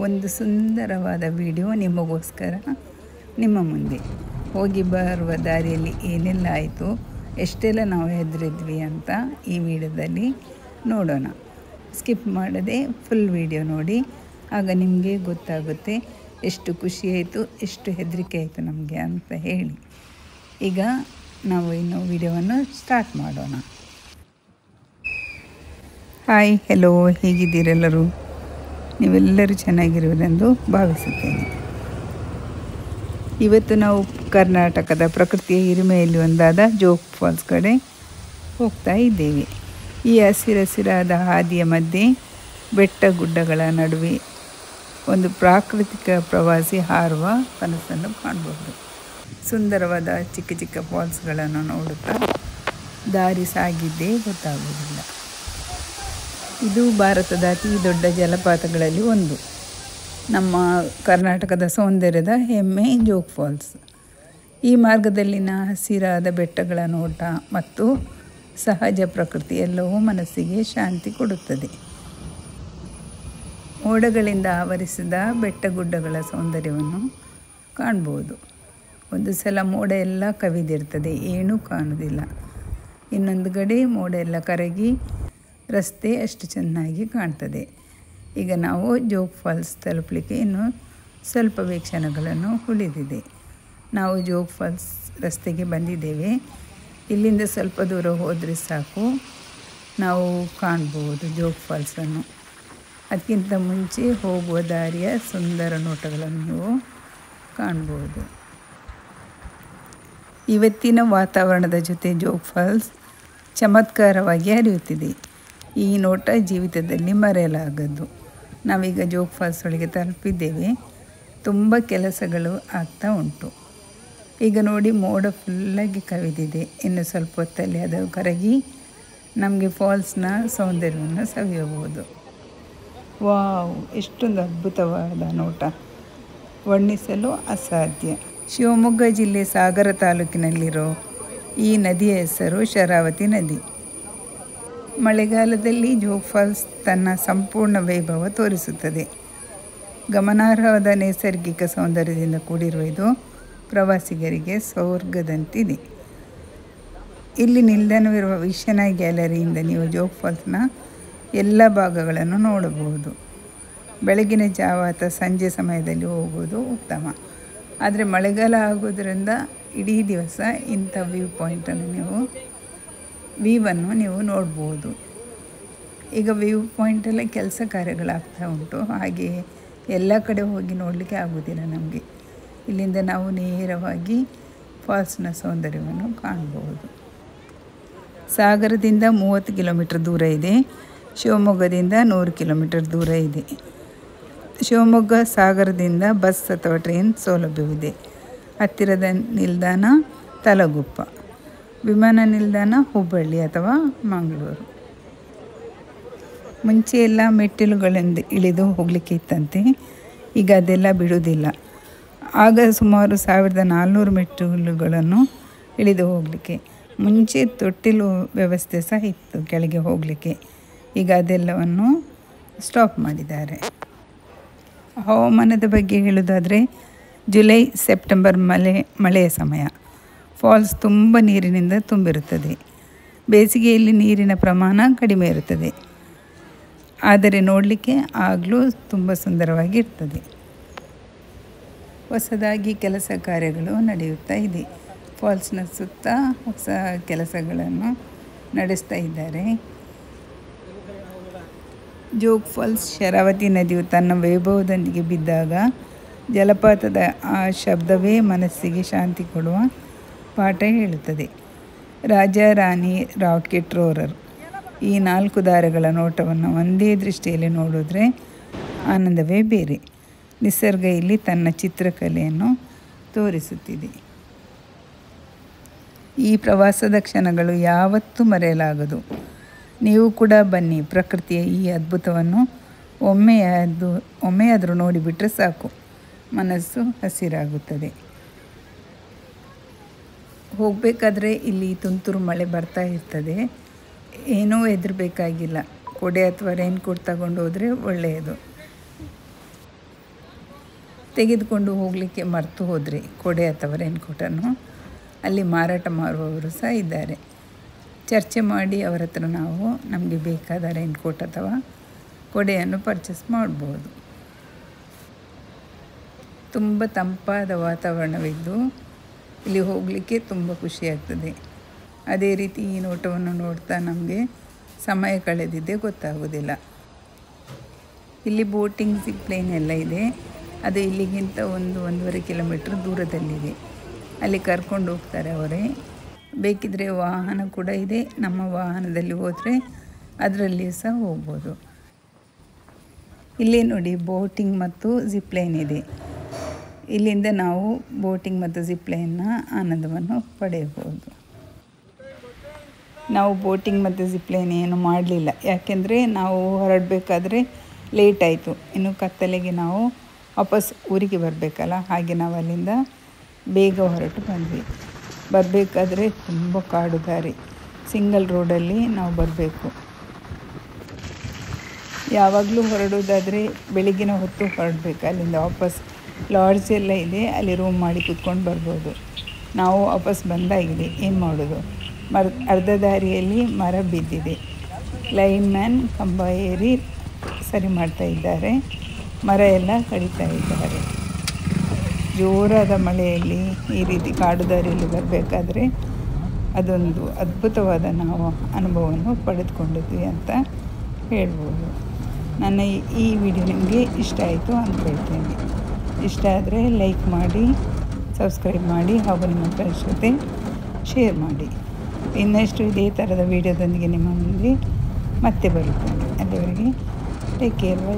ಒಂದು ಸುಂದರವಾದ ವಿಡಿಯೋ ನಿಮಗೋಸ್ಕರ ನಿಮ್ಮ ಮುಂದೆ. ಹೋಗಿ ಬರುವ ದಾರಿಯಲ್ಲಿ ಏನೆಲ್ಲ ಆಯಿತು, ಎಷ್ಟೆಲ್ಲ ನಾವು ಹೆದರಿದ್ವಿ ಅಂತ ಈ ವಿಡಿಯೋದಲ್ಲಿ ನೋಡೋಣ. ಸ್ಕಿಪ್ ಮಾಡದೆ ಫುಲ್ ವಿಡಿಯೋ ನೋಡಿ, ಆಗ ನಿಮಗೆ ಗೊತ್ತಾಗುತ್ತೆ ಎಷ್ಟು ಖುಷಿ ಆಯಿತು, ಎಷ್ಟು ಹೆದರಿಕೆ ಆಯಿತು ನಮಗೆ ಅಂತ ಹೇಳಿ. ಈಗ ನಾವು ಇನ್ನು ವಿಡಿಯೋವನ್ನು ಸ್ಟಾರ್ಟ್ ಮಾಡೋಣ. ಹಾಯ್, ಹೆಲೋ, ಹೇಗಿದ್ದೀರೆಲ್ಲರೂ? ನೀವೆಲ್ಲರೂ ಚೆನ್ನಾಗಿರುವುದೆಂದು ಭಾವಿಸುತ್ತೇನೆ. ಇವತ್ತು ನಾವು ಕರ್ನಾಟಕದ ಪ್ರಕೃತಿಯ ಹಿರಿಮೆಯಲ್ಲಿ ಒಂದಾದ ಜೋಗ್ ಫಾಲ್ಸ್ ಕಡೆ ಹೋಗ್ತಾ ಇದ್ದೇವೆ. ಈ ಹಸಿರಾದ ಹಾದಿಯ ಮಧ್ಯೆ ಬೆಟ್ಟ ಗುಡ್ಡಗಳ ನಡುವೆ ಒಂದು ಪ್ರಾಕೃತಿಕ ಪ್ರವಾಸಿ ಹಾರುವ ಕನಸನ್ನು ಕಾಣಬಹುದು. ಸುಂದರವಾದ ಚಿಕ್ಕ ಚಿಕ್ಕ ಫಾಲ್ಸ್ಗಳನ್ನು ನೋಡುತ್ತಾ ದಾರಿ ಸಾಗಿದ್ದೇ ಗೊತ್ತಾಗುವುದಿಲ್ಲ. ಇದು ಭಾರತದ ಅತಿ ದೊಡ್ಡ ಜಲಪಾತಗಳಲ್ಲಿ ಒಂದು. ನಮ್ಮ ಕರ್ನಾಟಕದ ಸೌಂದರ್ಯದ ಹೆಮ್ಮೆ ಜೋಗ್ ಫಾಲ್ಸ್. ಈ ಮಾರ್ಗದಲ್ಲಿನ ಹಸಿರಾದ ಬೆಟ್ಟಗಳ ನೋಟ ಮತ್ತು ಸಹಜ ಪ್ರಕೃತಿ ಎಲ್ಲವೂ ಮನಸ್ಸಿಗೆ ಶಾಂತಿ ಕೊಡುತ್ತದೆ. ಮೋಡಗಳಿಂದ ಆವರಿಸಿದ ಬೆಟ್ಟಗುಡ್ಡಗಳ ಸೌಂದರ್ಯವನ್ನು ಕಾಣ್ಬೋದು. ಒಂದು ಸಲ ಮೋಡ ಎಲ್ಲ ಕವಿದಿರ್ತದೆ, ಏನೂ ಕಾಣುವುದಿಲ್ಲ. ಇನ್ನೊಂದು ಕಡೆ ಮೋಡ ಎಲ್ಲ ಕರಗಿ ರಸ್ತೆ ಅಷ್ಟು ಚೆನ್ನಾಗಿ ಕಾಣ್ತದೆ. ಈಗ ನಾವು ಜೋಗ್ ಫಾಲ್ಸ್ ತಲುಪಲಿಕ್ಕೆ ಇನ್ನು ಸ್ವಲ್ಪವೇ ಕ್ಷಣಗಳನ್ನು ಉಳಿದಿದೆ. ನಾವು ಜೋಗ್ ಫಾಲ್ಸ್ ರಸ್ತೆಗೆ ಬಂದಿದ್ದೇವೆ. ಇಲ್ಲಿಂದ ಸ್ವಲ್ಪ ದೂರ ಹೋದರೆ ಸಾಕು, ನಾವು ಕಾಣ್ಬೋದು ಜೋಗ್ ಫಾಲ್ಸನ್ನು. ಅದಕ್ಕಿಂತ ಮುಂಚೆ ಹೋಗುವ ದಾರಿಯ ಸುಂದರ ನೋಟಗಳನ್ನು ನೀವು ಕಾಣ್ಬೋದು. ಇವತ್ತಿನ ವಾತಾವರಣದ ಜೊತೆ ಜೋಗ್ ಫಾಲ್ಸ್ ಚಮತ್ಕಾರವಾಗಿ ಹರಿಯುತ್ತಿದೆ. ಈ ನೋಟ ಜೀವಿತದಲ್ಲಿ ಮರೆಯಲಾಗದ್ದು. ನಾವೀಗ ಜೋಗ್ ಫಾಲ್ಸ್ ಒಳಗೆ ತಲುಪಿದ್ದೇವೆ. ತುಂಬ ಕೆಲಸಗಳು ಆಗ್ತಾ ಉಂಟು. ಈಗ ನೋಡಿ, ಮೋಡ ಫುಲ್ಲಾಗಿ ಕವಿದಿದೆ. ಇನ್ನು ಸ್ವಲ್ಪ ಹೊತ್ತಲ್ಲಿ ಅದು ಕರಗಿ ನಮಗೆ ಫಾಲ್ಸ್ನ ಸೌಂದರ್ಯವನ್ನು ಸವಿಯಬಹುದು. ವಾವ್, ಎಷ್ಟೊಂದು ಅದ್ಭುತವಾದ ನೋಟ, ವರ್ಣಿಸಲು ಅಸಾಧ್ಯ. ಶಿವಮೊಗ್ಗ ಜಿಲ್ಲೆ ಸಾಗರ ತಾಲೂಕಿನಲ್ಲಿರೋ ಈ ನದಿಯ ಹೆಸರು ಶರಾವತಿ ನದಿ. ಮಳೆಗಾಲದಲ್ಲಿ ಜೋಗ್ ಫಾಲ್ಸ್ ತನ್ನ ಸಂಪೂರ್ಣ ವೈಭವ ತೋರಿಸುತ್ತದೆ. ಗಮನಾರ್ಹವಾದ ನೈಸರ್ಗಿಕ ಸೌಂದರ್ಯದಿಂದ ಕೂಡಿರುವ ಇದು ಪ್ರವಾಸಿಗರಿಗೆ ಸ್ವರ್ಗದಂತಿದೆ. ಇಲ್ಲಿ ನಿಲ್ದಾಣವಿರುವ ವಿಶ್ವನಾಥ್ ಗ್ಯಾಲರಿಯಿಂದ ನೀವು ಜೋಗ್ ಫಾಲ್ಸ್ನ ಎಲ್ಲ ಭಾಗಗಳನ್ನು ನೋಡಬಹುದು. ಬೆಳಗಿನ ಜಾವ ಅಥವಾ ಸಂಜೆ ಸಮಯದಲ್ಲಿ ಹೋಗುವುದು ಉತ್ತಮ. ಆದರೆ ಮಳೆಗಾಲ ಆಗೋದ್ರಿಂದ ಇಡೀ ದಿವಸ ಇಂಥ ವ್ಯೂವನ್ನು ನೀವು ನೋಡ್ಬೋದು. ಈಗ ವ್ಯೂ ಪಾಯಿಂಟೆಲ್ಲ ಕೆಲಸ ಕಾರ್ಯಗಳಾಗ್ತಾ ಉಂಟು. ಹಾಗೆ ಎಲ್ಲ ಕಡೆ ಹೋಗಿ ನೋಡಲಿಕ್ಕೆ ಆಗೋದಿಲ್ಲ ನಮಗೆ. ಇಲ್ಲಿಂದ ನಾವು ನೇರವಾಗಿ ಫಾಲ್ಸ್ನ ಸೌಂದರ್ಯವನ್ನು ಕಾಣಬಹುದು. ಸಾಗರದಿಂದ 30 ಕಿಲೋಮೀಟರ್ ದೂರ ಇದೆ. ಶಿವಮೊಗ್ಗದಿಂದ 100 ಕಿಲೋಮೀಟರ್ ದೂರ ಇದೆ. ಶಿವಮೊಗ್ಗ ಸಾಗರದಿಂದ ಬಸ್ ಅಥವಾ ಟ್ರೈನ್ ಸೌಲಭ್ಯವಿದೆ. ಹತ್ತಿರದ ನಿಲ್ದಾಣ ತಲಗುಪ್ಪ, ವಿಮಾನ ನಿಲ್ದಾಣ ಹುಬ್ಬಳ್ಳಿ ಅಥವಾ ಮಂಗಳೂರು. ಮುಂಚೆ ಎಲ್ಲ ಮೆಟ್ಟಿಲುಗಳಿಂದ ಇಳಿದು ಹೋಗಲಿಕ್ಕೆ ಇತ್ತಂತೆ, ಈಗ ಅದೆಲ್ಲ ಬಿಡುವುದಿಲ್ಲ. ಆಗ ಸುಮಾರು 1400 ಮೆಟ್ಟಿಲುಗಳನ್ನು ಇಳಿದು ಹೋಗಲಿಕ್ಕೆ. ಮುಂಚೆ ತೊಟ್ಟಿಲು ವ್ಯವಸ್ಥೆ ಸಹ ಇತ್ತು ಕೆಳಗೆ ಹೋಗಲಿಕ್ಕೆ. ಈಗ ಅದೆಲ್ಲವನ್ನು ಸ್ಟಾಪ್ ಮಾಡಿದ್ದಾರೆ. ಹವಾಮಾನದ ಬಗ್ಗೆ ಹೇಳೋದಾದರೆ, ಜುಲೈ ಸೆಪ್ಟೆಂಬರ್ ಮಳೆಯ ಸಮಯ. ಫಾಲ್ಸ್ ತುಂಬ ನೀರಿನಿಂದ ತುಂಬಿರುತ್ತದೆ. ಬೇಸಿಗೆಯಲ್ಲಿ ನೀರಿನ ಪ್ರಮಾಣ ಕಡಿಮೆ ಇರುತ್ತದೆ, ಆದರೆ ನೋಡಲಿಕ್ಕೆ ಆಗಲೂ ತುಂಬ ಸುಂದರವಾಗಿರ್ತದೆ. ಹೊಸದಾಗಿ ಕೆಲಸ ಕಾರ್ಯಗಳು ನಡೆಯುತ್ತಾ ಇದೆ. ಫಾಲ್ಸ್ನ ಸುತ್ತ ಹೊಸ ಕೆಲಸಗಳನ್ನು ನಡೆಸ್ತಾ ಇದ್ದಾರೆ. ಜೋಗ್ ಫಾಲ್ಸ್ ಶರಾವತಿ ನದಿಯು ತನ್ನ ವೈಭವದೊಂದಿಗೆ ಬಿದ್ದಾಗ ಜಲಪಾತದ ಆ ಶಬ್ದವೇ ಮನಸ್ಸಿಗೆ ಶಾಂತಿ ಕೊಡುವ ಪಾಠ ಹೇಳುತ್ತದೆ. ರಾಜ ರಾಣಿ ರಾಕೆಟ್ ರೋರರ್ ಈ 4 ದಾರಿಗಳ ನೋಟವನ್ನು ಒಂದೇ ದೃಷ್ಟಿಯಲ್ಲಿ ನೋಡಿದ್ರೆ ಆನಂದವೇ ಬೇರೆ. ನಿಸರ್ಗ ಇಲ್ಲಿ ತನ್ನ ಚಿತ್ರಕಲೆಯನ್ನು ತೋರಿಸುತ್ತಿದೆ. ಈ ಪ್ರವಾಸದ ಕ್ಷಣಗಳು ಯಾವತ್ತೂ ಮರೆಯಲಾಗದು. ನೀವು ಕೂಡ ಬನ್ನಿ. ಪ್ರಕೃತಿಯ ಈ ಅದ್ಭುತವನ್ನು ಒಮ್ಮೆಯಾದರೂ ನೋಡಿಬಿಟ್ರೆ ಸಾಕು, ಮನಸ್ಸು ಹಸಿರಾಗುತ್ತದೆ. ಹೋಗಬೇಕಾದ್ರೆ ಇಲ್ಲಿ ತುಂತುರು ಮಳೆ ಬರ್ತಾ ಇರ್ತದೆ. ಏನೂ ಹೆದರಬೇಕಾಗಿಲ್ಲ. ಕೊಡೆ ಅಥವಾ ರೈನ್ ಕೋಟ್ ತಗೊಂಡು ಹೋದರೆ ಒಳ್ಳೆಯದು. ತೆಗೆದುಕೊಂಡು ಹೋಗಲಿಕ್ಕೆ ಮರೆತು ಹೋದರೆ ಕೊಡೆ ಅಥವಾ ರೇನ್ಕೋಟನ್ನು ಅಲ್ಲಿ ಮಾರಾಟ ಮಾರುವವರು ಸಹ ಇದ್ದಾರೆ. ಚರ್ಚೆ ಮಾಡಿ ಅವರ ಹತ್ರ ನಾವು ನಮಗೆ ಬೇಕಾದ ರೇನ್ಕೋಟ್ ಅಥವಾ ಕೊಡೆಯನ್ನು ಪರ್ಚೇಸ್ ಮಾಡ್ಬೋದು. ತುಂಬ ತಂಪಾದ ವಾತಾವರಣವಿದ್ದು ಇಲ್ಲಿ ಹೋಗಲಿಕ್ಕೆ ತುಂಬ ಖುಷಿಯಾಗ್ತದೆ. ಅದೇ ರೀತಿ ಈ ನೋಟವನ್ನು ನೋಡ್ತಾ ನಮಗೆ ಸಮಯ ಕಳೆದಿದ್ದೇ ಗೊತ್ತಾಗೋದಿಲ್ಲ. ಇಲ್ಲಿ ಬೋಟಿಂಗ್ ಜಿಪ್ಲೈನ್ ಎಲ್ಲ ಇದೆ. ಅದು ಇಲ್ಲಿಗಿಂತ 1-1.5 ಕಿಲೋಮೀಟ್ರ್ ದೂರದಲ್ಲಿದೆ. ಅಲ್ಲಿ ಕರ್ಕೊಂಡು ಹೋಗ್ತಾರೆ ಅವರೇ. ಬೇಕಿದ್ದರೆ ವಾಹನ ಕೂಡ ಇದೆ. ನಮ್ಮ ವಾಹನದಲ್ಲಿ ಹೋದರೆ ಅದರಲ್ಲಿ ಸಹ ಹೋಗ್ಬೋದು. ಇಲ್ಲಿ ನೋಡಿ ಬೋಟಿಂಗ್ ಮತ್ತು ಜಿಪ್ಲೈನ್ ಇದೆ. ಇಲ್ಲಿಂದ ನಾವು ಬೋಟಿಂಗ್ ಮತ್ತು ಜಿಪ್ಲೈನ್ನ ಆನಂದವನ್ನು ಪಡೆಯಬಹುದು. ನಾವು ಬೋಟಿಂಗ್ ಮತ್ತು ಜಿಪ್ಲೈನ್ ಏನು ಮಾಡಲಿಲ್ಲ, ಯಾಕೆಂದರೆ ನಾವು ಹೊರಡಬೇಕಾದ್ರೆ ಲೇಟ್ ಆಯಿತು. ಇನ್ನು ಕತ್ತಲೆಗೆ ನಾವು ವಾಪಸ್ ಊರಿಗೆ ಬರಬೇಕಲ್ಲ, ಹಾಗೆ ನಾವು ಅಲ್ಲಿಂದ ಬೇಗ ಹೊರಟು ಬಂದ್ವಿ. ಬರಬೇಕಾದ್ರೆ ತುಂಬ ಕಾಡು ದಾರಿ, ಸಿಂಗಲ್ ರೋಡಲ್ಲಿ ನಾವು ಬರಬೇಕು. ಯಾವಾಗಲೂ ಹೊರಡೋದಾದರೆ ಬೆಳಗಿನ ಹೊತ್ತು ಹೊರಡಬೇಕು. ಅಲ್ಲಿಂದ ವಾಪಸ್ ಲಾಡ್ಜ್ ಎಲ್ಲ ಇದೆ, ಅಲ್ಲಿ ರೂಮ್ ಮಾಡಿ ಕೂತ್ಕೊಂಡು ಬರ್ಬೋದು. ನಾವು ವಾಪಸ್ ಬಂದಾಗಿದೆ, ಏನು ಮಾಡೋದು. ಅರ್ಧ ದಾರಿಯಲ್ಲಿ ಮರ ಬಿದ್ದಿದೆ. ಲೈನ್ ಮ್ಯಾನ್ ಕಂಬ ಏರಿ ಸರಿ ಮಾಡ್ತಾ ಇದ್ದಾರೆ. ಮರ ಎಲ್ಲ ಕಡಿತಾ ಇದ್ದಾರೆ. ಜೋರಾದ ಮಳೆಯಲ್ಲಿ ಈ ರೀತಿ ಕಾಡು ದಾರಿಯಲ್ಲಿ ಬರಬೇಕಾದ್ರೆ ಅದೊಂದು ಅದ್ಭುತವಾದ ನಾವು ಅನುಭವವನ್ನು ಪಡೆದುಕೊಂಡಿದ್ವಿ ಅಂತ ಹೇಳ್ಬೋದು. ನನ್ನ ಈ ವಿಡಿಯೋ ನಿಮಗೆ ಇಷ್ಟ ಆಯಿತು ಅಂತ ಹೇಳ್ತೇನೆ. ಇಷ್ಟ ಆದರೆ ಲೈಕ್ ಮಾಡಿ, ಸಬ್ಸ್ಕ್ರೈಬ್ ಮಾಡಿ ಹಾಗೂ ನಿಮ್ಮ ಫ್ರೆಂಡ್ಸ್ ಜೊತೆ ಶೇರ್ ಮಾಡಿ. ಇನ್ನಷ್ಟು ಇದೇ ಥರದ ವಿಡಿಯೋದೊಂದಿಗೆ ನಿಮ್ಮ ಮುಂದೆ ಮತ್ತೆ ಬರುತ್ತೇನೆ. ಅಲ್ಲಿವರೆಗೆ ಟೇಕ್ ಕೇರ್, ಬೈ.